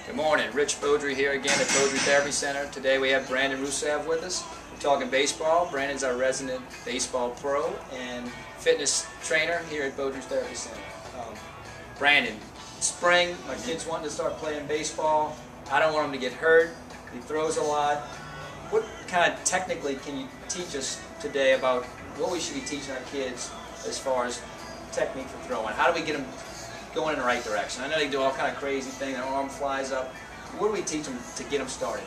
Good morning, Rich Baudry here again at Baudry Therapy Center. Today we have Brandon Rousseve with us. We're talking baseball. Brandon's our resident baseball pro and fitness trainer here at Baudry Therapy Center. Brandon, spring, my kid's wanting to start playing baseball. I don't want him to get hurt. He throws a lot. What kind of technically can you teach us today about what we should be teaching our kids as far as technique for throwing? How do we get them going in the right direction? I know they do all kind of crazy things, their arm flies up. What do we teach them to get them started?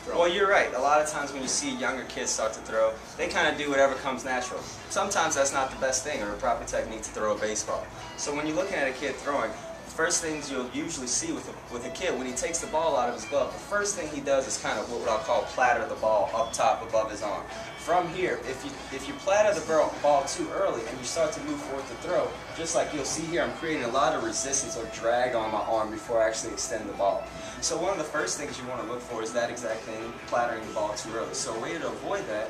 Well, you're right. A lot of times when you see younger kids start to throw, they kind of do whatever comes natural. Sometimes that's not the best thing or a proper technique to throw a baseball. So when you're looking at a kid throwing, first things you'll usually see with a kid, when he takes the ball out of his glove, the first thing he does is kind of what I'll call platter the ball up top above his arm. From here, if you platter the ball too early and you start to move forward to throw, just like you'll see here, I'm creating a lot of resistance or drag on my arm before I actually extend the ball. So one of the first things you want to look for is that exact thing, plattering the ball too early. So a way to avoid that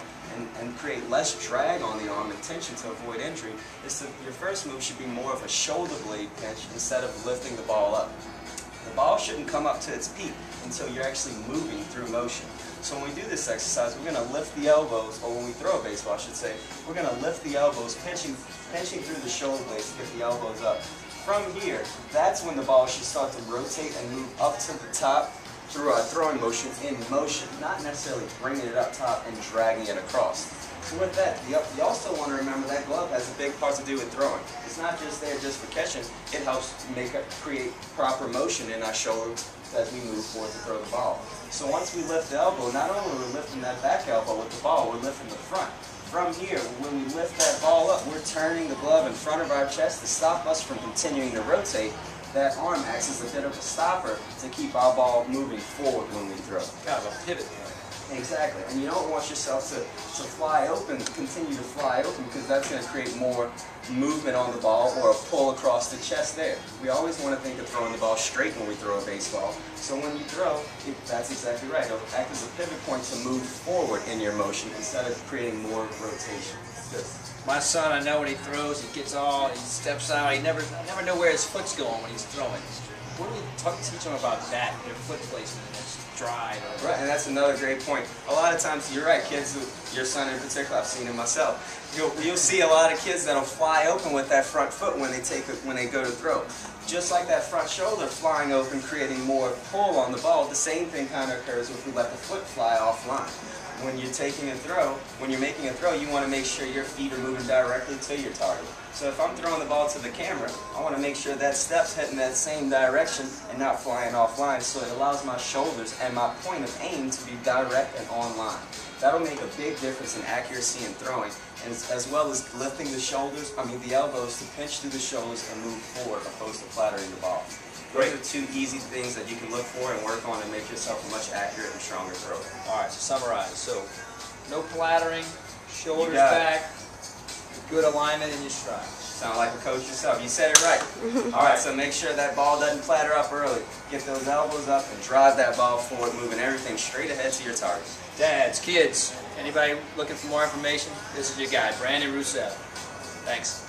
and create less drag on the arm and tension to avoid injury is your first move should be more of a shoulder blade pinch instead of lifting the ball up. The ball shouldn't come up to its peak until you're actually moving through motion. So when we do this exercise, we're going to lift the elbows, or when we throw a baseball, I should say, we're going to lift the elbows, pinching through the shoulder blades to get the elbows up. From here, that's when the ball should start to rotate and move up to the top through our throwing motion in motion, not necessarily bringing it up top and dragging it across. So with that, you also want to remember that glove has a big part to do with throwing. It's not just there just for catching, it helps create proper motion in our shoulders as we move forward to throw the ball. So once we lift the elbow, not only are we lifting that back elbow with the ball, we're lifting the front. From here, when we lift that ball up, we're turning the glove in front of our chest to stop us from continuing to rotate. That arm acts as a bit of a stopper to keep our ball moving forward when we throw. Kind of a pivot. Exactly, and you don't want yourself to fly open, continue to fly open, because that's going to create more movement on the ball or a pull across the chest there. We always want to think of throwing the ball straight when we throw a baseball. So when you throw, that's exactly right. It'll act as a pivot point to move forward in your motion instead of creating more rotation. Good. My son, I know when he throws, he steps out. I never know where his foot's going when he's throwing. What do we teach them about that, their foot placement, their stride? Right, and that's another great point. A lot of times, you're right, kids, your son in particular, I've seen it myself. You'll see a lot of kids that'll fly open with that front foot when they go to throw. Just like that front shoulder flying open, creating more pull on the ball, the same thing kind of occurs if we let the foot fly offline. When you're making a throw, you want to make sure your feet are moving directly to your target. So if I'm throwing the ball to the camera, I want to make sure that step's heading that same direction and not flying offline, so it allows my shoulders and my point of aim to be direct and on line. That'll make a big difference in accuracy in throwing, and as well as lifting the elbows to pinch through the shoulders and move forward opposed to flattering the ball. Those are two easy things that you can look for and work on and make yourself a much accurate and stronger thrower. All right, so summarize. So, no plattering, shoulders back, good alignment in your stride. Sound like a coach yourself. You said it right. All right, so make sure that ball doesn't platter up early. Get those elbows up and drive that ball forward, moving everything straight ahead to your target. Dads, kids, anybody looking for more information? This is your guy, Brandon Rousseve. Thanks.